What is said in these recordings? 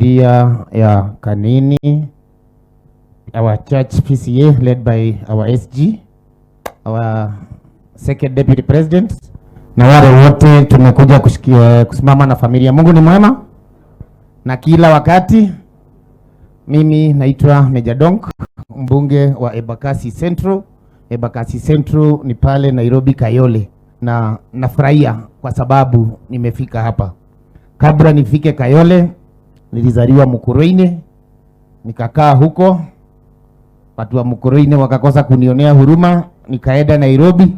ya Kanini, our church PCA led by our SG, our second deputy president, na wale wote tumekuja kusimama na familia. Mungu ni mwema na kila wakati. Mimi naitwa Meja Donk, mbunge wa Embakasi Central. Embakasi Central ni pale Nairobi Kayole, na nafurahia kwa sababu nimefika hapa. Kabla nifike Kayole nilizaliwa Mukuruine, nikakaa huko. Watu wa Mukuruine wakakosa kunionea huruma, nikaenda Nairobi.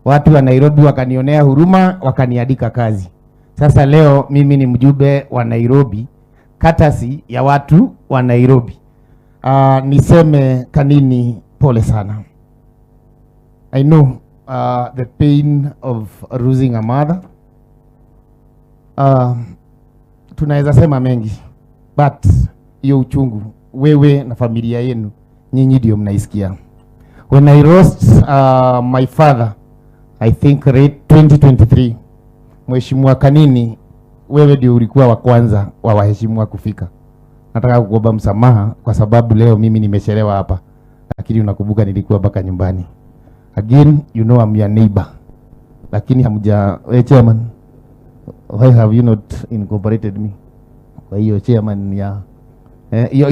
Watu wa Nairobi wakanionea huruma, wakaniandika kazi. Sasa leo mimi ni mjumbe wa Nairobi, katasi ya watu wa Nairobi. Niseme Kanini, pole sana. I know the pain of losing a mother. Tunaweza sema mengi, but hiyo uchungu wewe na familia yenu nyinyi ndio mnaisikia. When I lost my father, I think late 2023, Mheshimiwa Kanini, wewe ndio ulikuwa wa kwanza wa waheshimiwa kufika. Nataka kukuomba msamaha kwa sababu leo mimi nimechelewa hapa, lakini unakumbuka nilikuwa baka nyumbani. Again, you know I'm your neighbor. Lakini chairman, why have you not incorporated me? Kwa hiyo chairman ya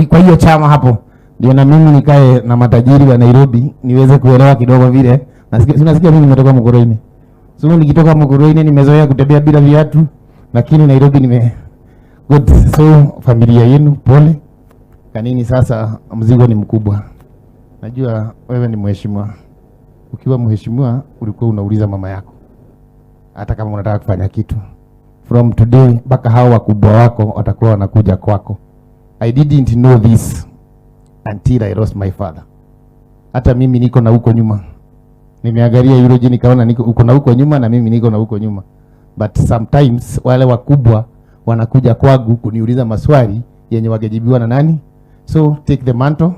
kwa hiyo chama hapo ndio na mimi nikae na matajiri wa Nairobi niweze kuelewa kidogo vile. Nasikia mimi nimetoka Mukuruine. So nikitoka Mukuruine nimezoea kutembea bila viatu, lakini Nairobi good. So familia yenu pole. Kanini, sasa mzigo ni mkubwa. Najua wewe ni mheshimiwa. Ukiwa mheshimiwa ulikuwa unauliza mama yako hata kama unataka kufanya kitu. From today mpaka hao wakubwa wako watakuwa wanakuja kwako. I didn't know this until I lost my father. Hata mimi niko na huko nyuma. Nimeangalia yule nikaona niko uko na huko nyuma na mimi niko na huko nyuma. But sometimes wale wakubwa wanakuja kwangu kuniuliza maswali yenye wangejibiwa na nani. So take the mantle,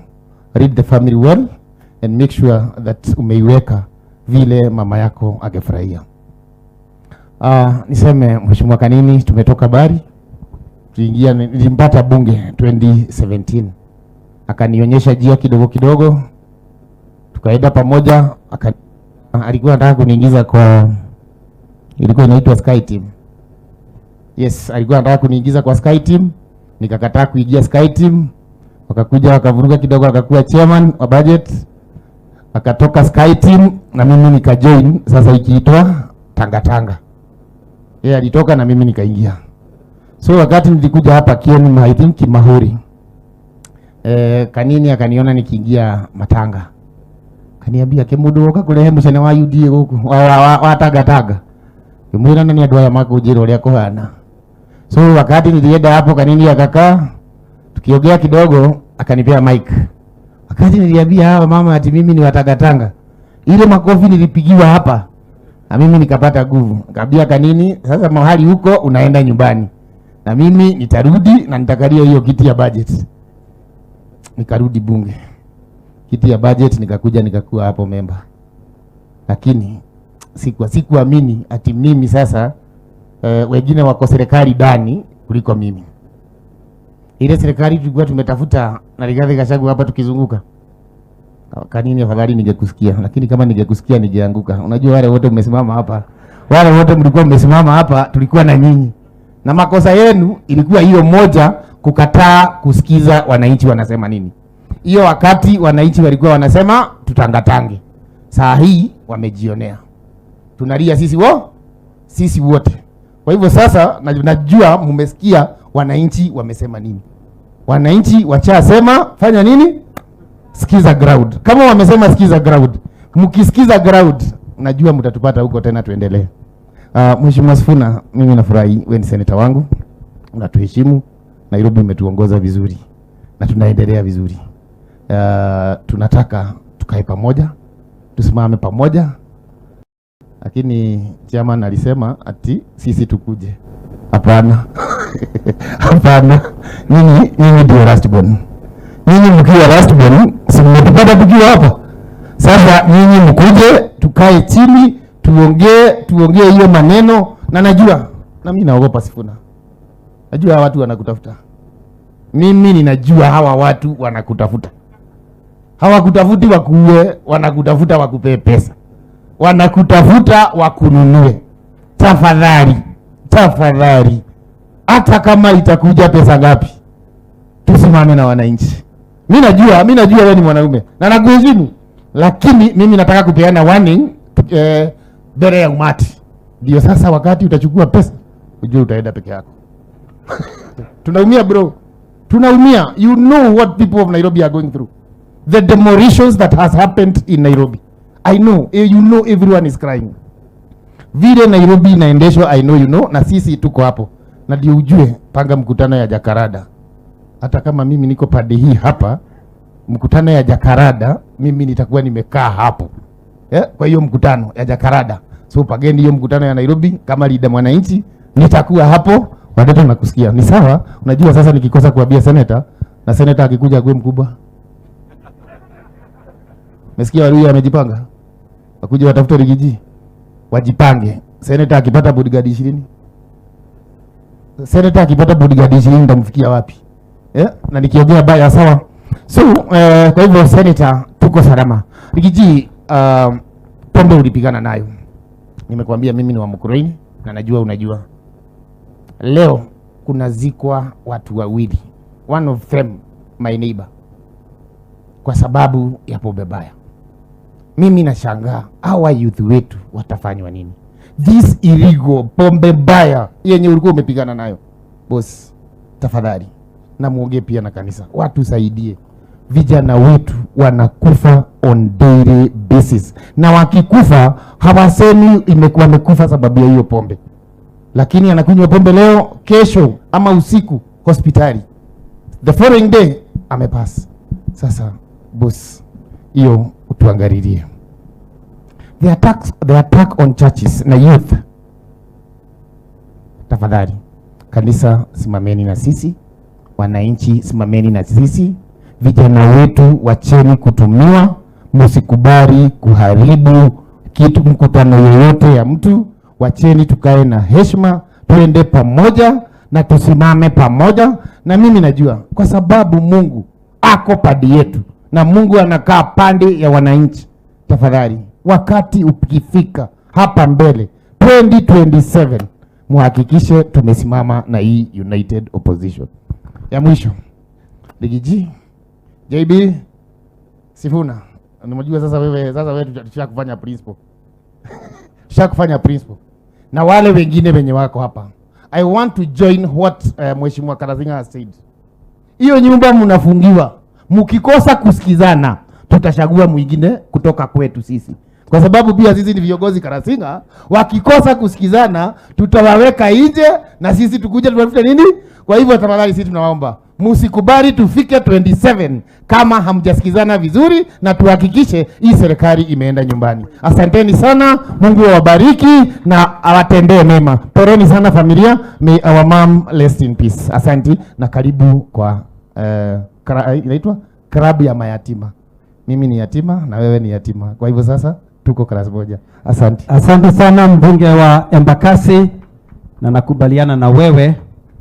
read the family well and make sure that umeiweka vile mama yako angefurahia. Niseme Mheshimiwa Kanini, tumetoka Bari. Tuingia, nilimpata bunge 2017. Akanionyesha njia kidogo kidogo. Tukaenda pamoja, alikuwa anataka kuniingiza kwa ilikuwa inaitwa Sky Team. Yes, alikuwa anataka kuniingiza kwa Sky Team. Nikakataa kuingia Sky Team. Wakakuja wakavuruga kidogo, akakuwa chairman wa budget. Akatoka Sky Team na mimi nikajoin, sasa ikiitwa Tanga. Yeye alitoka na mimi nikaingia. So wakati nilikuja hapa Kieni, I think Mahuri, Kanini akaniona nikiingia Matanga. Kaniambia kemudu woka kule mucene wa UDA guku wa Tanga. Kimwira nani adwa ya mako ujiro lia kohana. So wakati nilienda hapo Kanini akakaa, tukiongea kidogo akanipea mic. Wakati niliambia hawa mama ati mimi ni wa Tanga, ile makofi nilipigiwa hapa na mimi nikapata nguvu. Nikamwambia Kanini, sasa mahali huko unaenda nyumbani na mimi nitarudi na nitakalia hiyo kiti ya budget. Nikarudi bunge, kiti ya budget, nikakuja nikakuwa hapo member. Lakini sikuamini ati mimi sasa wengine wako serikali ndani kuliko mimi. Ile serikali tulikuwa tumetafuta na Rigathi Gachagua hapa tukizunguka. Kanini, afadhali ningekusikia, lakini kama ningekusikia ningeanguka. Unajua wale wote mmesimama hapa, wale wote mlikuwa mmesimama hapa, tulikuwa na nyinyi. Na makosa yenu ilikuwa hiyo moja, kukataa kusikiza wananchi wanasema nini. Hiyo wakati wananchi walikuwa wanasema tutangatange. Saa hii wamejionea. Tunalia sisi wote. Kwa hivyo sasa najua mmesikia wananchi wamesema nini. Wananchi wachasema fanya nini? Sikiza ground. Kama wamesema sikiza ground, mkisikiza ground najua mtatupata huko tena tuendelee. Mheshimiwa Sifuna, mimi nafurahi wewe ni senator wangu. Unatuheshimu. Nairobi umetuongoza vizuri na tunaendelea vizuri. Tunataka tukae pamoja, tusimame pamoja. Lakini chairman alisema ati sisi tukuje. Hapana. Hapana. Nyinyi ndio last born. Nyinyi mkiwa last born, si mmetupata tukiwa hapa. Sasa nyinyi mkuje, tukae chini, tuongee hiyo maneno. Na najua, na mimi naogopa Sifuna. Najua watu wanakutafuta. Mimi ninajua hawa watu wanakutafuta. Hawakutafuti wakuue, wanakutafuta wakupee pesa. Wanakutafuta wakununue. Tafadhali. Hata kama itakuja pesa ngapi, tusimame na wananchi. Mimi najua wewe ni mwanaume na nakuheshimu, lakini mimi nataka kupeana warning mbele ya umati. Ndio sasa wakati utachukua pesa, ujue utaenda peke yako. Tunaumia bro. Tunaumia. You know what people of Nairobi are going through. The demolitions that has happened in Nairobi. I know. You know everyone is crying. Vile Nairobi inaendeshwa, I know you know, na sisi tuko hapo. Na ndio ujue, panga mkutano ya Jakarada. Hata kama mimi niko pande hii hapa, mkutano ya Jakarada, mimi nitakuwa nimekaa hapo. Kwa hiyo mkutano ya Jakarada. So pageni hiyo mkutano ya Nairobi, kama leader mwananchi, nitakuwa hapo. Watoto nakusikia. Ni sawa, unajua sasa nikikosa kuambia senator, na senator akikuja akuwe mkubwa. Mesikia Waluya amejipanga. Wakuja watafute Rigiji. Wajipange. Senator akipata bodyguard 20. Senator akipata bodyguard 20 ndamfikia wapi? Na nikiongea baya sawa. So, kwa hivyo senator tuko salama. Rigiji, pombe ulipigana nayo. Nimekwambia mimi ni wa Mkuruini na najua unajua. Leo kuna zikwa watu wawili. One of them my neighbor. Kwa sababu ya pombe baya. Mimi nashangaa hawa youth wetu watafanywa nini? This illegal pombe baya yenye ulikuwa umepigana nayo. Boss, tafadhali na muongee pia na kanisa. Watu saidie. Vijana wetu wanakufa on daily basis. Na wakikufa hawasemi imekuwa amekufa sababu ya hiyo pombe. Lakini anakunywa pombe leo, kesho ama usiku hospitali. The following day amepass. Sasa boss, hiyo utuangalilie. The attack on churches na youth. Tafadhali kanisa simameni na sisi, wananchi simameni na sisi, vijana wetu wacheni kutumiwa, msikubali kuharibu kitu mkutano yoyote ya mtu, wacheni tukae na heshima, tuende pamoja na tusimame pamoja. Na mimi najua kwa sababu Mungu ako pande yetu na Mungu anakaa pande ya wananchi. Tafadhali wakati ukifika hapa mbele 2027 muhakikishe tumesimama na hii united opposition. Ya mwisho, Ligiji, JB, Sifuna, unajua sasa wewe tushakufanya principal. Tushakufanya principal. Na wale wengine wenye wako hapa, I want to join what Mheshimiwa Karazinga has said. Hiyo nyumba mnafungiwa. Mkikosa kusikizana, tutachagua mwingine kutoka kwetu sisi. Kwa sababu pia sisi ni viongozi Karazinga, wakikosa kusikizana, tutawaweka nje na sisi tukuje tutafute nini? Kwa hivyo tafadhali sisi tunawaomba, msikubali tufike 27 kama hamjasikizana vizuri, na tuhakikishe hii serikali imeenda nyumbani. Asanteni sana, Mungu awabariki na awatendee mema. Poreni sana familia, may our mom rest in peace. Asante na karibu kwa inaitwa klabu ya mayatima. Mimi ni yatima na wewe ni yatima. Kwa hivyo sasa tuko klasi moja. Asante. Asante sana mbunge wa Embakasi, na nakubaliana na wewe.